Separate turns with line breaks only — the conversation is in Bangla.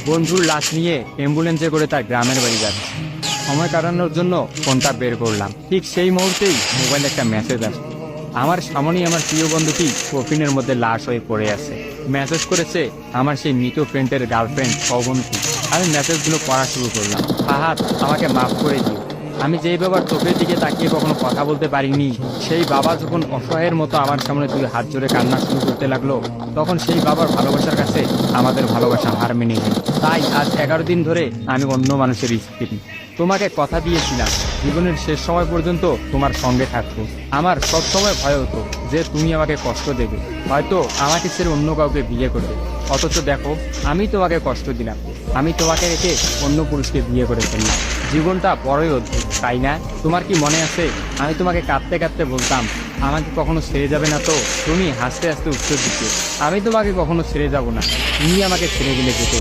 বন্ধুর লাশ নিয়ে অ্যাম্বুলেন্সে করে তার গ্রামের বাড়ি যাচ্ছে। সময় কাটানোর জন্য ফোনটা বের করলাম, ঠিক সেই মুহূর্তেই মোবাইলে একটা মেসেজ আসে। আমার সামনেই আমার প্রিয় বন্ধুটি কফিনের মধ্যে লাশ হয়ে পড়ে আছে। মেসেজ করেছে আমার সেই মৃত ফ্রেন্ডের গার্লফ্রেন্ড অবন্তী। আমি মেসেজগুলো পড়া শুরু করলাম। ফাহাদ, আমাকে মাফ করে দিও। আমি যেই বাবার চোখের দিকে তাকিয়ে কখনো কথা বলতে পারিনি, সেই বাবা যখন অসহায়ের মতো আমার সামনে তুলে হাত জোড়ে কান্না শুরু করতে লাগলো, তখন সেই বাবার ভালোবাসার কাছে আমাদের ভালোবাসা হার মেনে নেই। তাই আজ 11 দিন ধরে আমি অন্য মানুষের স্ত্রী। তোমাকে কথা দিয়েছিলাম জীবনের শেষ সময় পর্যন্ত তোমার সঙ্গে থাকবো। আমার সব সময় ভয় হতো যে তুমি আমাকে কষ্ট দেবে, হয়তো আমাকে ছেড়ে অন্য কাউকে বিয়ে করবে। অথচ দেখো, আমি তোমাকে কষ্ট দিলাম, আমি তোমাকে রেখে অন্য পুরুষকে বিয়ে করে ফেললাম। জীবনটা বড়ই অদ্ভুত, তাই না? তোমার কি মনে আছে আমি তোমাকে কাঁদতে কাঁদতে বলতাম আমাকে কখনো ছেড়ে যাবে না? তো তুমি হাসতে হাসতে উত্তর দিতে, আমি তোমাকে কখনো ছেড়ে যাব না, তুমি আমাকে ছেড়ে দিলে যেতে।